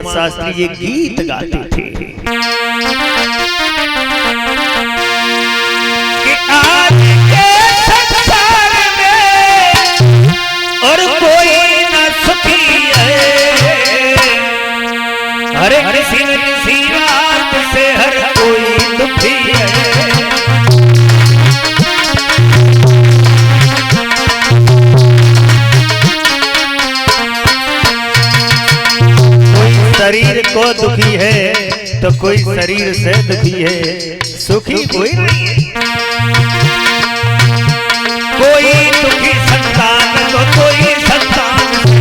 शास्त्री ये गीत गाते थे कि आज के संसार में और कोई न सुखी है, हर किसी न किसी बात से हर कोई दुखी है। शरीर को दुखी है तो कोई शरीर से दुखी है, सुखी कोई नहीं है। कोई दुखी संतान तो कोई संतान से,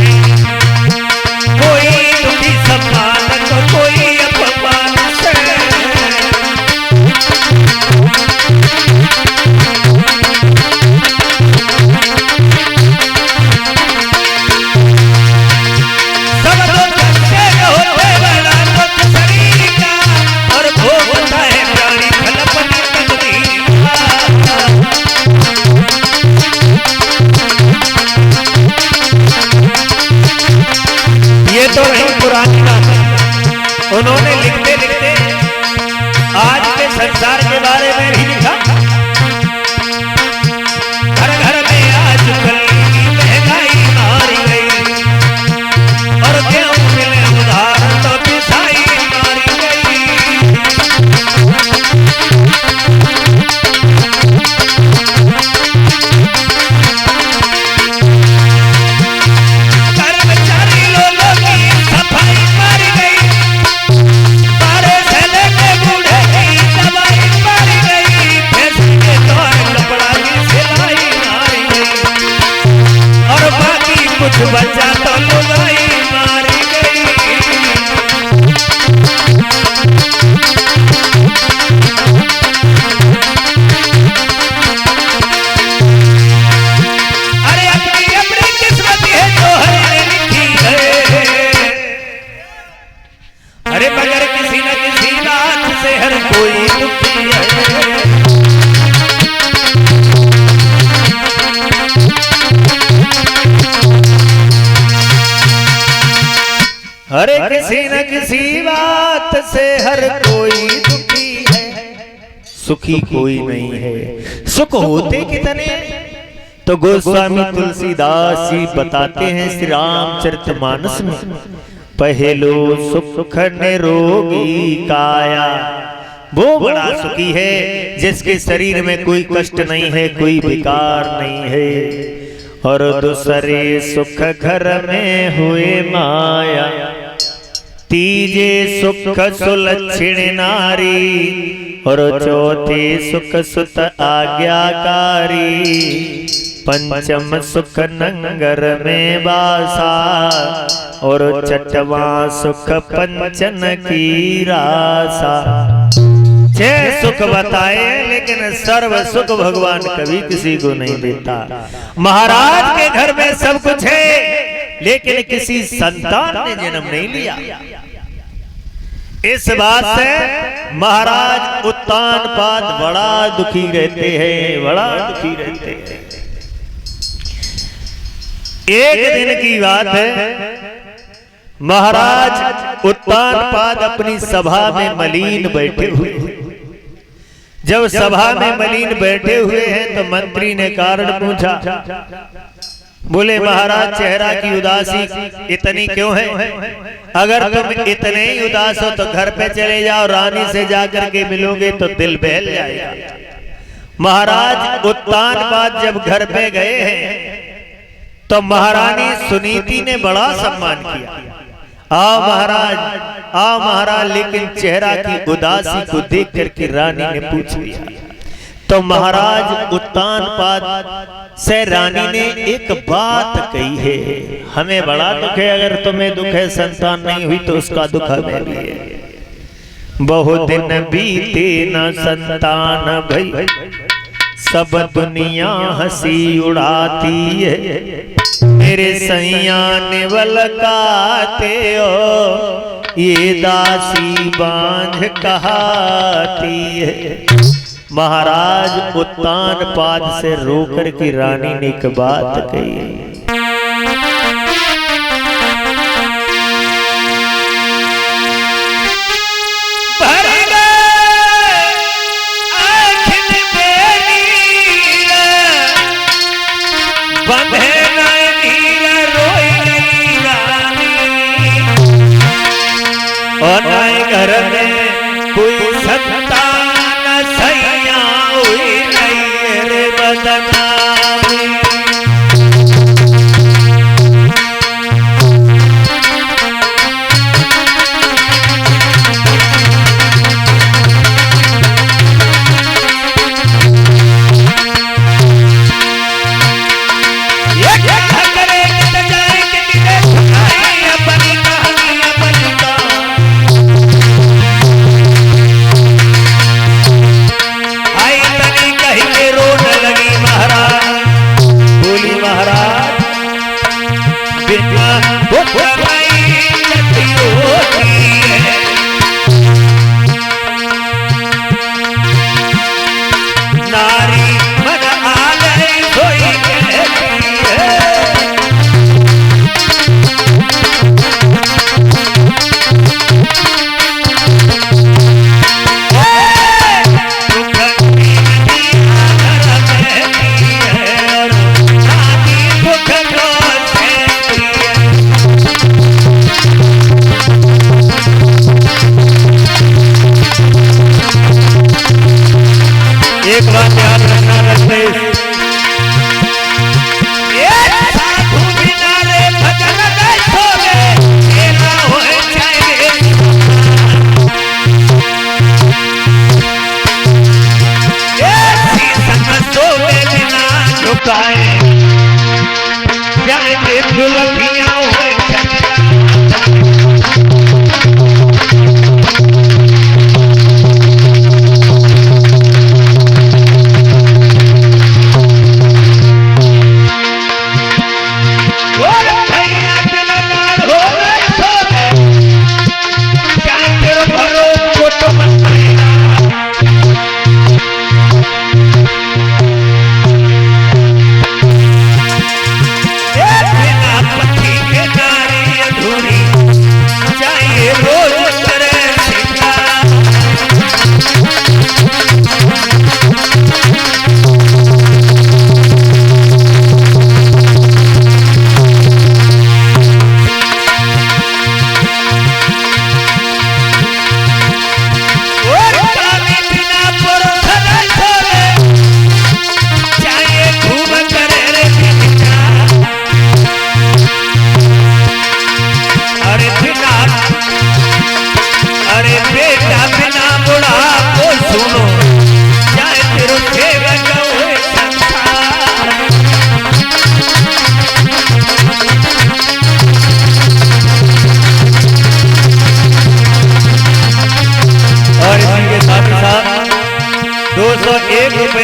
कोई दुखी सम्मान तो कोई अपमान से। तो रही पुरानी बात, उन्होंने लिखते लिखते आज के संसार के बारे में भी लिखा। घर घर में आजकल महंगाई मारी गई और गेहूं मिले उधार तो पिसाई मारी गई। कुछ बचा तो लुगाई मारी गई। अरे अपनी अपनी किस्मत है जो है लिखी है। अरे मगर किसी न किसी बात से हर कोई दुखी है। अरे किसी न किसी बात से हर कोई दुखी है, सुखी कोई नहीं है। सुख होते कितने तो गोस्वामी तुलसीदास जी बताते हैं श्री रामचरितमानस में, पहलो सुख निरोगी काया, वो बड़ा सुखी है जिसके शरीर में कोई कष्ट नहीं है, कोई विकार नहीं है। और दूसरे सुख घर में हुए माया, तीजे सुख सुलक्षण नारी, और चौथे सुख सुत आज्ञाकारी, पंचम सुख नंगर में वासा, और छठवां सुख पंचन की रासा। छह सुख बताए लेकिन सर्व सुख भगवान कभी किसी को नहीं देता। महाराज के घर में सब कुछ है लेकिन किसी संतान ने जन्म नहीं लिया। इस बात से महाराज उत्तानपाद बड़ा दुखी रहते हैं, बड़ा दुखी रहते हैं। एक दिन की बात है, महाराज उत्तानपाद अपनी सभा में मलीन बैठे हुए। जब सभा में मलीन बैठे हुए हैं तो मंत्री ने कारण पूछा। बोले महाराज चेहरा की उदासी इतनी क्यों है? अगर तुम इतने ही उदास हो तो घर पे चले जाओ, रानी से जाकर के मिलोगे तो दिल बहल जाएगा। महाराज उत्तानपाद जब घर पे गए हैं तो महारानी सुनीति ने बड़ा सम्मान किया। आओ महाराज, आओ महाराज। लेकिन चेहरा की उदासी को देख करके रानी ने पूछ लिया। तो महाराज उत्तानपाद से रानी ने एक बात कही है, हमें बड़ा दुख है, अगर तुम्हें दुख है संतान नहीं हुई तो उसका दुख हमें भी है। बहुत दिन बीते न संतान भई, सब दुनिया हंसी उड़ाती है। मेरे सैया निवलकाते हो, ये दासी बांझ कहाती है। महाराज उत्तानपाद से रोकर की रानी ने एक बात कही। और नए घर में कोई संतान सैया हुई नहीं रे बदनामी।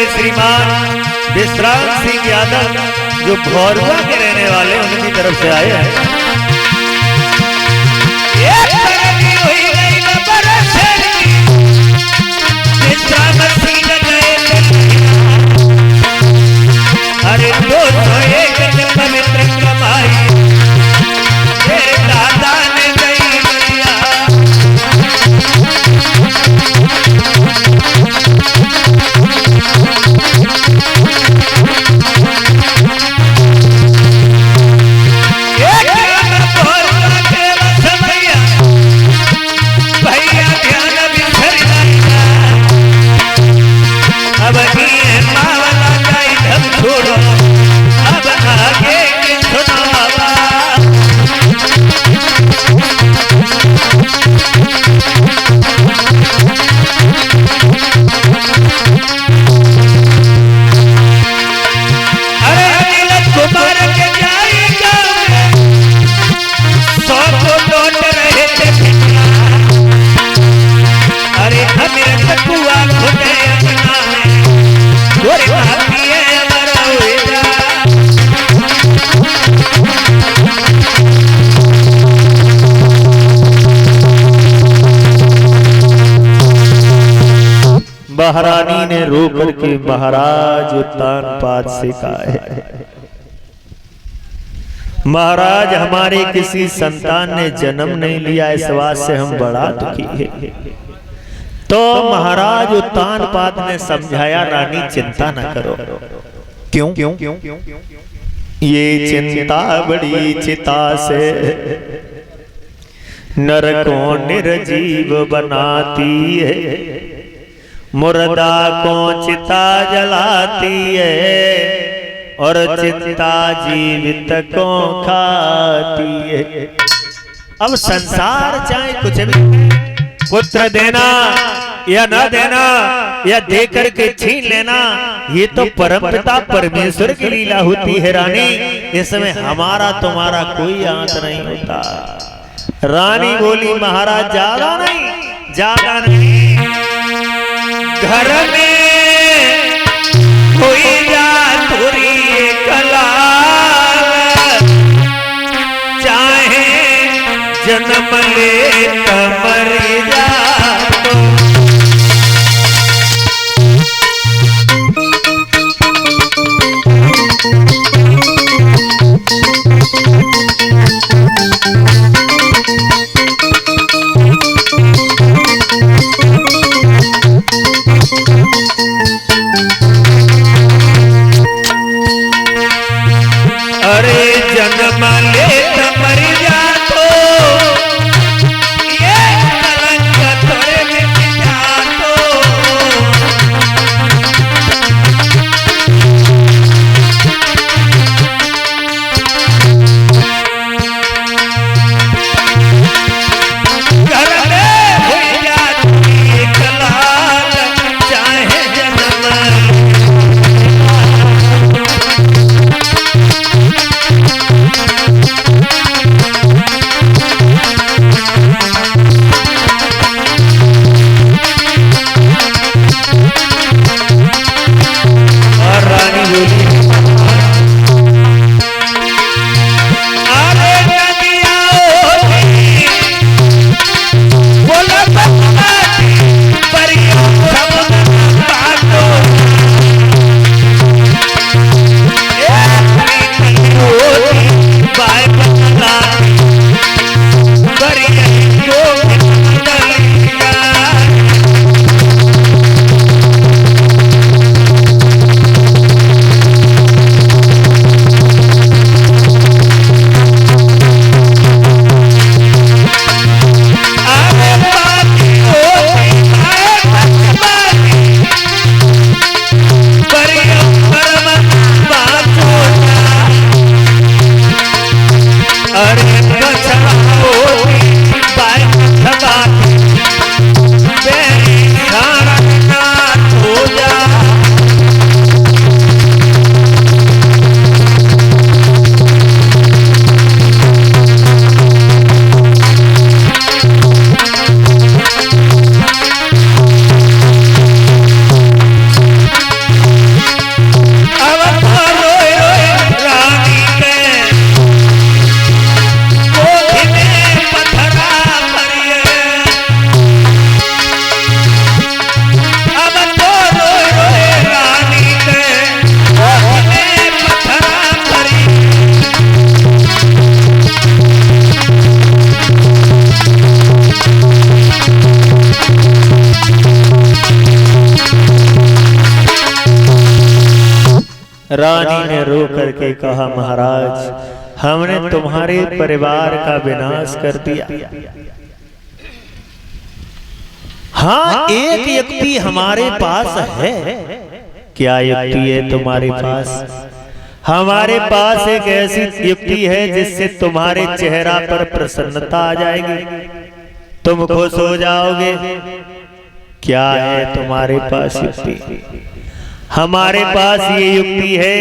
श्रीमान विश्राम सिंह यादव जो भौरवा के रहने वाले उनकी तरफ से आए हैं। अरे 201 पवित्र कमाई दादा ने गई दिया। महारानी ने रोकर के महाराज उत्तानपाद से कहा है, महाराज हमारे किसी संतान ने जन्म नहीं लिया, इस बात से हम बड़ा दुखी हैं। तो महाराज उत्तानपाद ने समझाया, रानी चिंता न करो। क्यों? ये चिंता बड़ी चिता से नर को निर्जीव बनाती है, मुर्दा को चिता जलाती है, और चिता जीवित को खाती है। अब संसार चाहे कुछ भी, पुत्र देना या न देना या देकर के छीन लेना, ये तो परमपिता परमेश्वर की लीला होती है रानी। इसमें हमारा तुम्हारा कोई हाथ नहीं होता। रानी बोली महाराज ज्यादा नहीं, ज्यादा नहीं। घर में कोई जातुरी कलाल, चाहे जन्म ले मर जा। अरे जन्म ले मर जा तो ये कलंक तोरे मिट जा तो। घर में हो जा एक लाल, चाहे जन्म रानी ने रो करके कहा महाराज हमने तुम्हारे परिवार का विनाश कर दिया। हाँ एक युक्ति हमारे पास है। क्या युक्ति है तुम्हारे पास? हमारे पास एक ऐसी युक्ति है जिससे तुम्हारे चेहरा पर प्रसन्नता आ जाएगी, तुम खुश हो जाओगे। क्या है तुम्हारे पास युक्ति? हमारे पास ये युक्ति है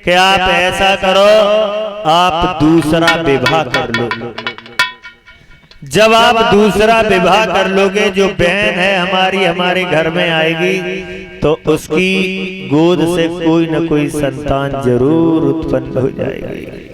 कि आप ऐसा करो, आप दूसरा विवाह कर लो। जब आप दूसरा विवाह कर लोगे, जो बहन है हमारी हमारे घर में आएगी तो उसकी गोद से कोई न कोई संतान जरूर उत्पन्न हो जाएगी।